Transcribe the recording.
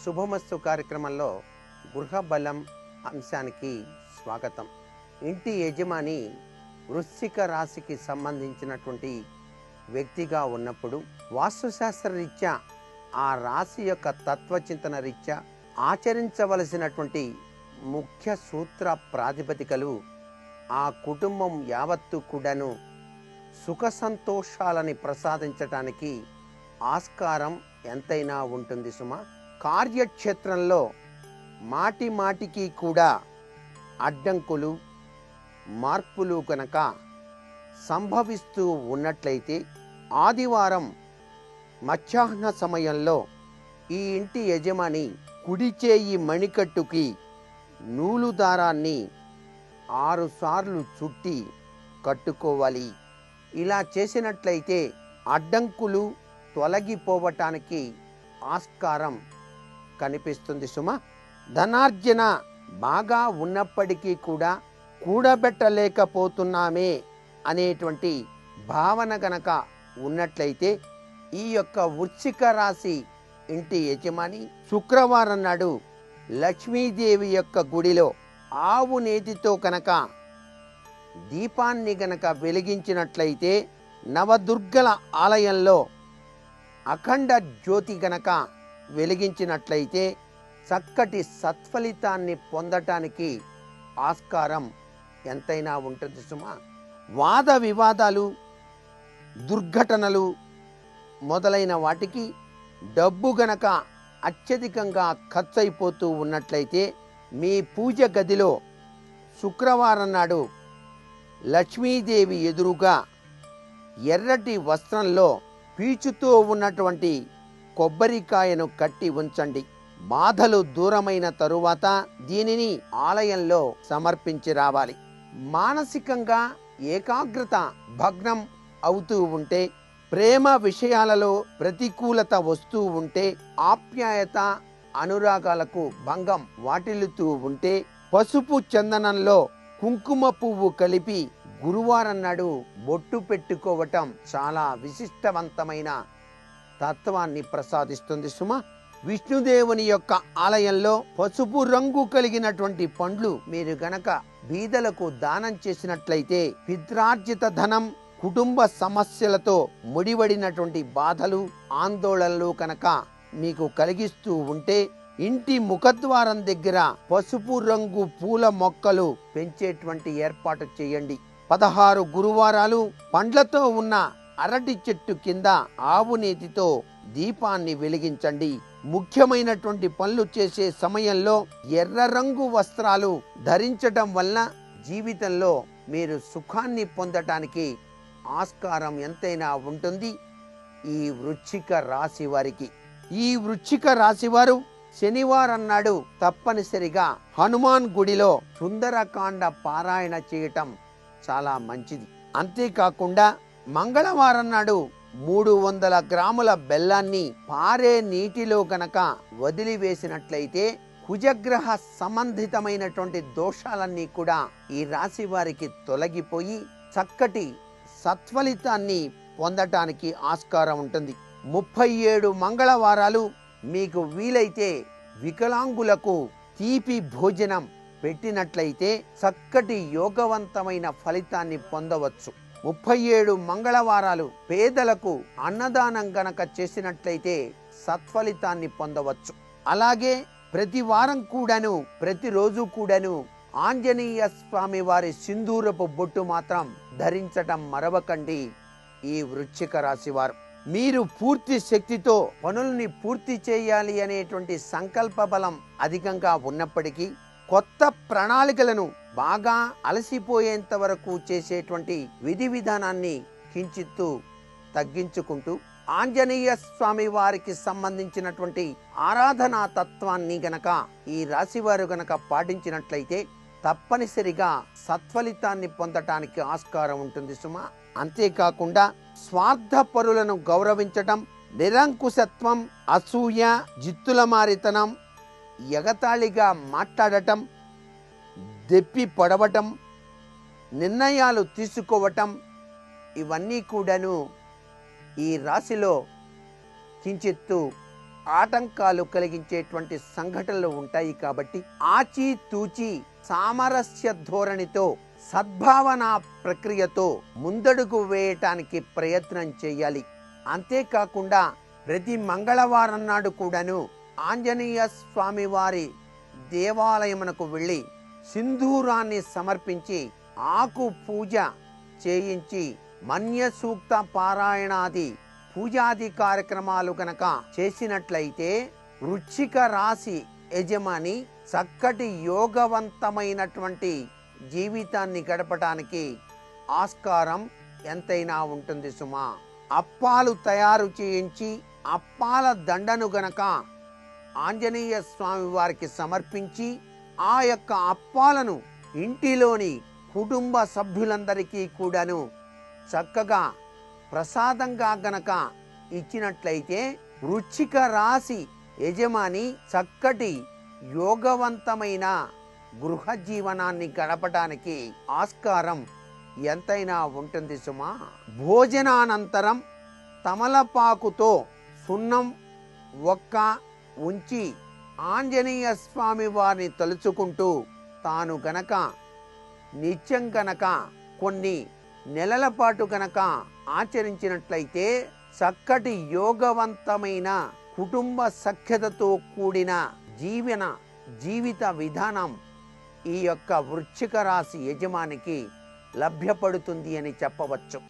శుభమస్తు కార్యక్రమంలో గృహ బలం అంశానికి స్వాగతం. ఇంటి యజమాని వృశ్చిక రాశికి సంబంధించినటువంటి వ్యక్తిగా ఉన్నప్పుడు వాస్తుశాస్త్ర రీత్యా ఆ రాశి యొక్క తత్వచింతన రీత్యా ఆచరించవలసినటువంటి ముఖ్య సూత్ర ప్రాతిపదికలు ఆ కుటుంబం యావత్తు కూడాను సుఖ సంతోషాలని ప్రసాదించటానికి ఆస్కారం ఎంతైనా ఉంటుంది సుమా. కార్యక్షేత్రంలో మాటి మాటికి కూడా అడ్డంకులు మార్పులు కనుక సంభవిస్తూ ఉన్నట్లయితే ఆదివారం మధ్యాహ్న సమయంలో ఈ ఇంటి యజమాని కుడి చేయి మణికట్టుకి నూలు దారాన్ని 6 సార్లు చుట్టి కట్టుకోవాలి. ఇలా చేసినట్లయితే అడ్డంకులు తొలగిపోవటానికి ఆస్కారం కనిపిస్తుంది సుమా. ధనార్జన బాగా ఉన్నప్పటికీ కూడా కూడబెట్టలేకపోతున్నామే అనేటువంటి భావన గనక ఉన్నట్లయితే ఈ యొక్క వృశ్చిక రాశి ఇంటి యజమాని శుక్రవారం నాడు లక్ష్మీదేవి యొక్క గుడిలో ఆవు నేతితో కనుక దీపాన్ని గనక వెలిగించినట్లయితే నవదుర్గల ఆలయంలో అఖండ జ్యోతి గనక వెలిగించినట్లయితే చక్కటి సత్ఫలితాన్ని పొందటానికి ఆస్కారం ఎంతైనా ఉంటుంది సుమా. వాద వివాదాలు, దుర్ఘటనలు మొదలైన వాటికి డబ్బు గనక అత్యధికంగా ఖర్చయిపోతూ ఉన్నట్లయితే మీ పూజ గదిలో శుక్రవారం నాడు లక్ష్మీదేవి ఎదురుగా ఎర్రటి వస్త్రంలో పీచుతో ఉన్నటువంటి కొబ్బరికాయను కట్టి ఉంచండి. బాధలు దూరమైన తరువాత దీనిని ఆలయంలో సమర్పించి రావాలి. మానసికంగా ఏకాగ్రత భగ్నం అవుతూ ఉంటే, ప్రేమ విషయాలలో ప్రతికూలత వస్తూ ఉంటే, ఆప్యాయత అనురాగాలకు భంగం వాటిల్లుతూ ఉంటే, పసుపు చందనంలో కుంకుమ పువ్వు కలిపి గురువారం నాడు బొట్టు పెట్టుకోవటం చాలా విశిష్టవంతమైన తత్వాన్ని ప్రసాదిస్తుంది సుమ. విష్ణుదేవుని యొక్క ఆలయంలో పసుపు రంగు కలిగినటువంటి పండ్లు మీరు గనక బీదలకు దానం చేసినట్లయితే పిత్రార్జిత ధనం, కుటుంబ సమస్యలతో ముడివడినటువంటి బాధలు, ఆందోళనలు కనుక మీకు కలిగిస్తూ ఉంటే ఇంటి ముఖద్వారం దగ్గర పసుపు రంగు పూల మొక్కలు పెంచేటువంటి ఏర్పాటు చేయండి. 16 గురువారాలు పండ్లతో ఉన్న అరటి చెట్టు కింద ఆవు నేతితో దీపాన్ని వెలిగించండి. ముఖ్యమైనటువంటి పనులు చేసే సమయంలో ఎర్ర రంగు వస్త్రాలు ధరించడం వల్ల జీవితంలో మీరు సుఖాన్ని పొందటానికి ఆస్కారం ఎంతైనా ఉంటుంది ఈ వృశ్చిక రాశి వారికి. ఈ వృశ్చిక రాశి వారు శనివారం నాడు తప్పనిసరిగా హనుమాన్ గుడిలో సుందరకాండ పారాయణ చేయటం చాలా మంచిది. అంతేకాకుండా మంగళవారం నాడు 300 గ్రాముల బెల్లాన్ని పారే నీటిలో గనక వదిలివేసినట్లయితే కుజగ్రహ సంబంధితమైనటువంటి దోషాలన్నీ కూడా ఈ రాశి వారికి తొలగిపోయి చక్కటి సత్ఫలితాన్ని పొందటానికి ఆస్కారం ఉంటుంది. 37 మంగళవారాలు మీకు వీలైతే వికలాంగులకు తీపి భోజనం పెట్టినట్లయితే చక్కటి యోగవంతమైన ఫలితాన్ని పొందవచ్చు. 37 మంగళవారాలు పేదలకు అన్నదానం గనక చేసినట్లయితే సత్ఫలితాన్ని పొందవచ్చు. అలాగే ప్రతి వారం కూడాను, ప్రతిరోజు కూడాను ఆంజనేయ స్వామి వారి సింధూరపు బొట్టు మాత్రం ధరించటం మరవకండి. ఈ వృశ్చిక రాశి వారు మీరు పూర్తి శక్తితో పనుల్ని పూర్తి చేయాలి అనేటువంటి సంకల్ప బలం అధికంగా ఉన్నప్పటికీ కొత్త ప్రణాళికలను బాగా అలసిపోయేంత వరకు చేసేటువంటి విధి విధానాన్ని కించిత్తు తగ్గించుకుంటూ ఆంజనేయ స్వామి వారికి సంబంధించినటువంటి ఆరాధనా తత్వాన్ని గనక ఈ రాశివారు గనక పాటించినట్లయితే తప్పనిసరిగా సత్ఫలితాన్ని పొందటానికి ఆస్కారం ఉంటుంది సుమా. అంతేకాకుండా స్వార్థ పరులను గౌరవించటం, నిరంకుశత్వం, అసూయ, జిత్తులమారితనం, ఎగతాళిగా మాట్లాడటం, దెప్పి పొడవటం, నిర్ణయాలు తీసుకోవటం ఇవన్నీ కూడాను ఈ రాశిలో కించిత్తు ఆటంకాలు కలిగించేటువంటి సంఘటనలు ఉంటాయి. కాబట్టి ఆచితూచి సామరస్య ధోరణితో సద్భావన ప్రక్రియతో ముందడుగు వేయటానికి ప్రయత్నం చేయాలి. అంతేకాకుండా ప్రతి మంగళవారం నాడు కూడాను ఆంజనేయ స్వామి వారి దేవాలయమునకు వెళ్ళి సింధూరాన్ని సమర్పించి ఆకు పూజ చేయించి మన్య సూక్త పారాయణాది పూజాది కార్యక్రమాలు కనుక చేసినట్లయితే వృశ్చిక రాశి యజమాని చక్కటి యోగవంతమైనటువంటి జీవితాన్ని గడపడానికి ఆస్కారం ఎంతైనా ఉంటుంది సుమా. అప్పాలు తయారు చేయించి అప్పాల దండను గనక ఆంజనేయ స్వామి వారికి సమర్పించి ఆ యొక్క అప్పాలను ఇంటిలోని కుటుంబ సభ్యులందరికీ కూడాను చక్కగా ప్రసాదంగా గనక ఇచ్చినట్లయితే వృశ్చిక రాశి యజమాని చక్కటి యోగవంతమైన గృహ జీవనాన్ని గడపడానికి ఆస్కారం ఎంతైనా ఉంటుంది సుమా. భోజనానంతరం తమలపాకుతో సున్నం ఒక్క ఉంచి ఆంజనేయ స్వామి వారిని తలుచుకుంటూ తాను గనక నిత్యం గనక కొన్ని నెలల పాటు గనక ఆచరించినట్లయితే చక్కటి యోగవంతమైన కుటుంబ సఖ్యతతో కూడిన జీవిత విధానం ఈ యొక్క వృశ్చిక రాశి యజమానికి లభ్యపడుతుంది అని చెప్పవచ్చు.